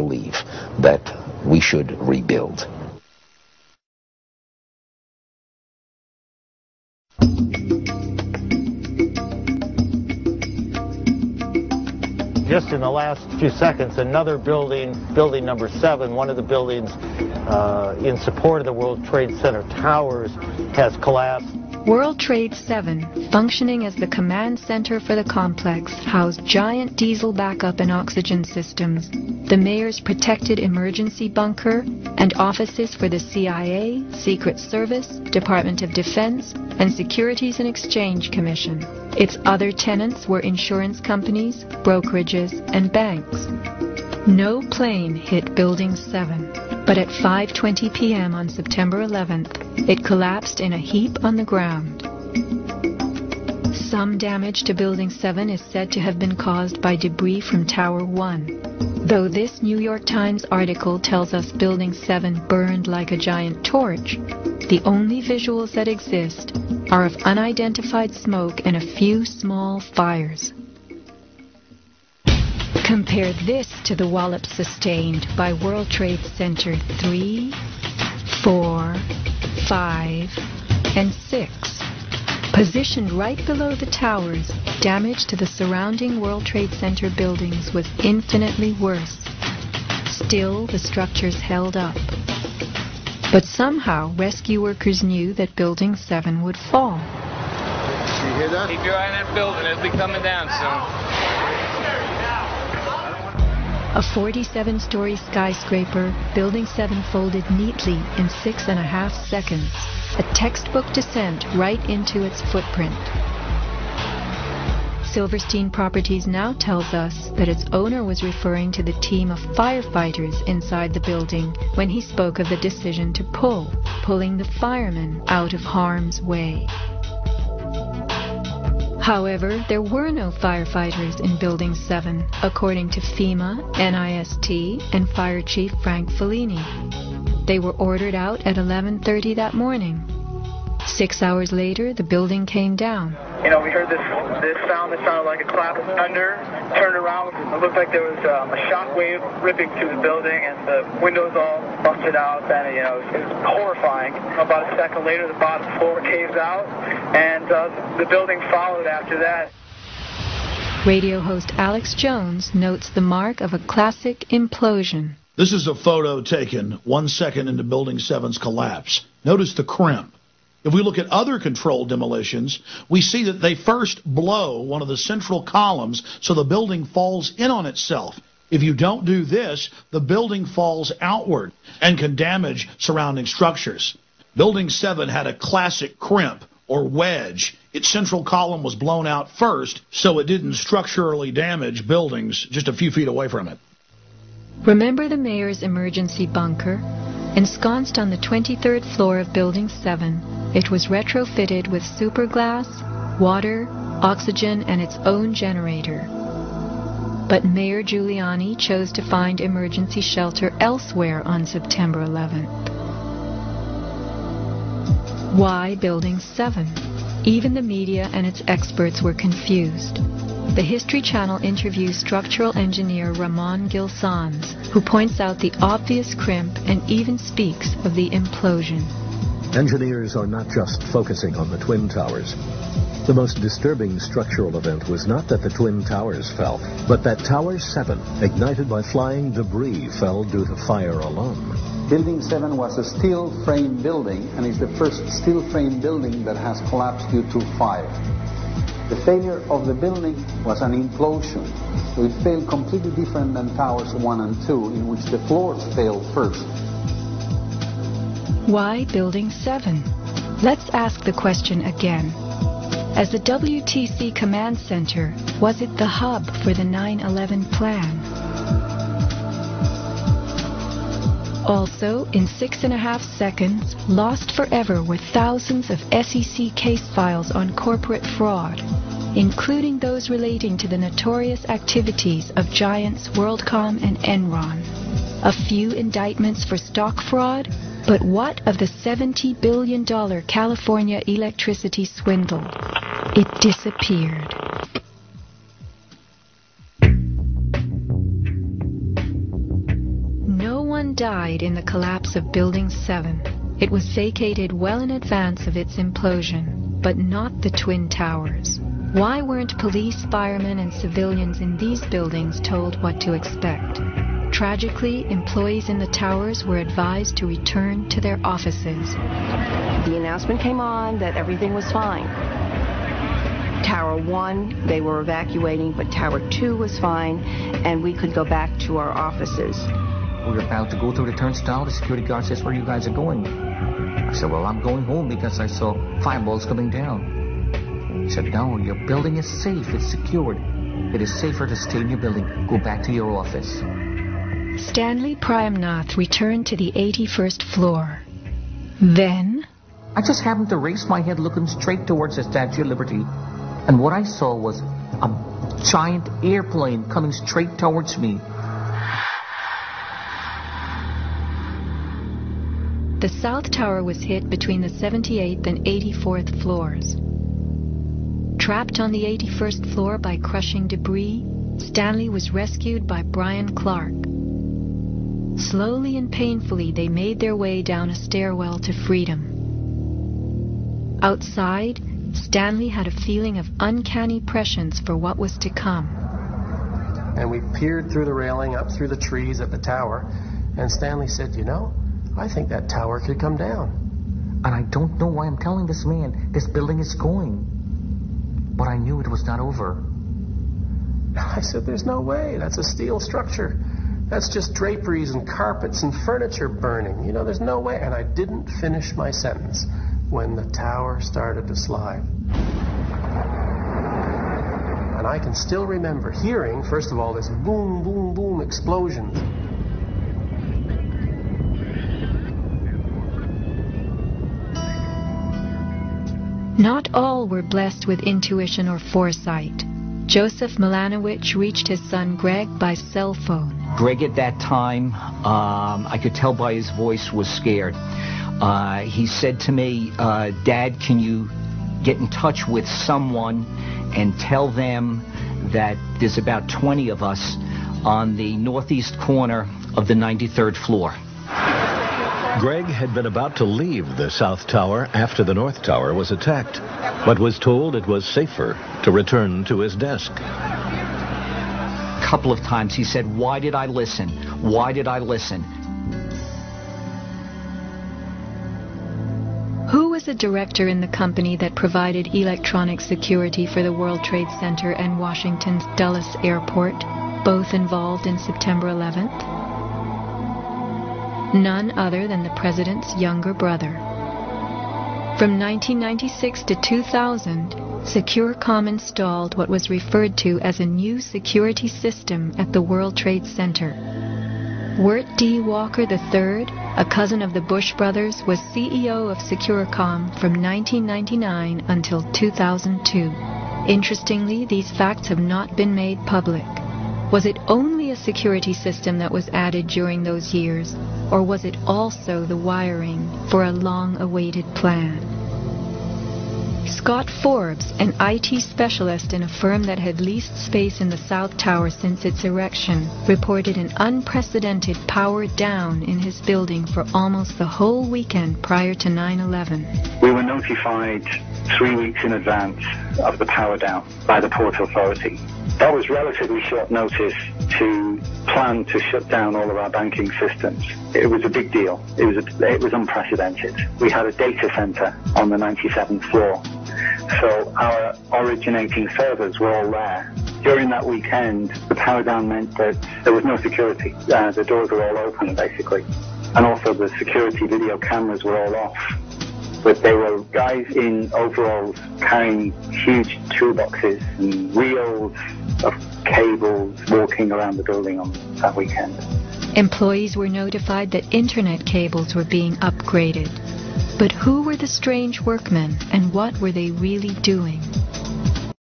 believe that we should rebuild. Just in the last few seconds, another building, building number 7, one of the buildings in support of the World Trade Center towers, has collapsed. World Trade 7, functioning as the command center for the complex, housed giant diesel backup and oxygen systems, the mayor's protected emergency bunker, and offices for the CIA, Secret Service, Department of Defense, and Securities and Exchange Commission. Its other tenants were insurance companies, brokerages, and banks. No plane hit Building 7, but at 5:20 p.m. on September 11th, it collapsed in a heap on the ground. Some damage to Building 7 is said to have been caused by debris from Tower 1. Though this New York Times article tells us Building 7 burned like a giant torch, the only visuals that exist are of unidentified smoke and a few small fires. Compare this to the wallop sustained by World Trade Center 3, 4, 5, and 6. Positioned right below the towers, damage to the surrounding World Trade Center buildings was infinitely worse. Still, the structures held up. But somehow, rescue workers knew that Building 7 would fall. You hear that? Keep your eye on that building. It'll be coming down soon. A 47-story skyscraper, Building 7 folded neatly in 6.5 seconds, a textbook descent right into its footprint. Silverstein Properties now tells us that its owner was referring to the team of firefighters inside the building when he spoke of the decision to pulling the firemen out of harm's way. However, there were no firefighters in Building 7, according to FEMA, NIST, and Fire Chief Frank Fellini. They were ordered out at 11:30 that morning. 6 hours later, the building came down. You know, we heard this sound that sounded like a clap of thunder. Turned around, it looked like there was a shock wave ripping through the building, and the windows all busted out, and it was horrifying. About a second later, the bottom floor caves out, and the building followed after that. Radio host Alex Jones notes the mark of a classic implosion. This is a photo taken 1 second into Building 7's collapse. Notice the crimp. If we look at other controlled demolitions, we see that they first blow one of the central columns so the building falls in on itself. If you don't do this, the building falls outward and can damage surrounding structures. Building 7 had a classic crimp or wedge. Its central column was blown out first, so it didn't structurally damage buildings just a few feet away from it. Remember the mayor's emergency bunker? Ensconced on the 23rd floor of Building 7, it was retrofitted with superglass, water, oxygen, and its own generator. But Mayor Giuliani chose to find emergency shelter elsewhere on September 11th. Why Building 7? Even the media and its experts were confused. The History Channel interviews structural engineer Ramon Gilsans, who points out the obvious crimp and even speaks of the implosion. Engineers are not just focusing on the Twin Towers. The most disturbing structural event was not that the Twin Towers fell, but that Tower 7, ignited by flying debris, fell due to fire alone. Building 7 was a steel frame building, and is the first steel frame building that has collapsed due to fire. The failure of the building was an implosion, so it failed completely different than Towers 1 and 2, in which the floors failed first. Why Building 7? Let's ask the question again. As the WTC Command Center, was it the hub for the 9/11 plan? Also, in 6.5 seconds, lost forever were thousands of SEC case files on corporate fraud, including those relating to the notorious activities of giants WorldCom and Enron. A few indictments for stock fraud, but what of the $70 billion California electricity swindle? It disappeared. died in the collapse of Building 7. It was vacated well in advance of its implosion, but not the Twin Towers. Why weren't police, firemen, and civilians in these buildings told what to expect? Tragically, employees in the towers were advised to return to their offices. The announcement came on that everything was fine. Tower 1, they were evacuating, but Tower 2 was fine, and we could go back to our offices. We were about to go through the turnstile. The security guard says, "Where you guys are going?" I said, "Well, I'm going home because I saw fireballs coming down." He said, "No, your building is safe. It's secured. It is safer to stay in your building. Go back to your office." Stanley Prayamnath returned to the 81st floor. Then, I just happened to raise my head looking straight towards the Statue of Liberty, and what I saw was a giant airplane coming straight towards me. the South Tower was hit between the 78th and 84th floors. Trapped on the 81st floor by crushing debris, Stanley was rescued by Brian Clark. Slowly and painfully, they made their way down a stairwell to freedom. Outside, Stanley had a feeling of uncanny prescience for what was to come. And we peered through the railing up through the trees at the tower, and Stanley said, "You know, I think that tower could come down." And I don't know why I'm telling this man this building is going. But I knew it was not over. I said, "There's no way. That's a steel structure. That's just draperies and carpets and furniture burning. You know, there's no way." And I didn't finish my sentence when the tower started to slide. And I can still remember hearing, first of all, this boom, boom, boom explosion. Not all were blessed with intuition or foresight. Joseph Milanowicz reached his son Greg by cell phone. Greg at that time, I could tell by his voice, was scared. He said to me, "Dad, can you get in touch with someone and tell them that there's about 20 of us on the northeast corner of the 93rd floor." Greg had been about to leave the South Tower after the North Tower was attacked, but was told it was safer to return to his desk. A couple of times he said, "Why did I listen? Why did I listen?" Who was a director in the company that provided electronic security for the World Trade Center and Washington's Dulles Airport, both involved in September 11th? None other than the president's younger brother. From 1996 to 2000, SecureCom installed what was referred to as a new security system at the World Trade Center. Wirt D. Walker III, a cousin of the Bush brothers, was CEO of SecureCom from 1999 until 2002. Interestingly, these facts have not been made public. Was it only a security system that was added during those years, or was it also the wiring for a long-awaited plan? Scott Forbes, an IT specialist in a firm that had leased space in the South Tower since its erection, reported an unprecedented power down in his building for almost the whole weekend prior to 9/11. We were notified 3 weeks in advance of the power down by the Port Authority. That was relatively short notice to plan to shut down all of our banking systems. It was a big deal. It was unprecedented. We had a data center on the 97th floor, so our originating servers were all there. During that weekend, the power down meant that there was no security. The doors were all open, basically. And also the security video cameras were all off. But there were guys in overalls carrying huge toolboxes and reels of cables walking around the building on that weekend. Employees were notified that internet cables were being upgraded. But who were the strange workmen, and what were they really doing?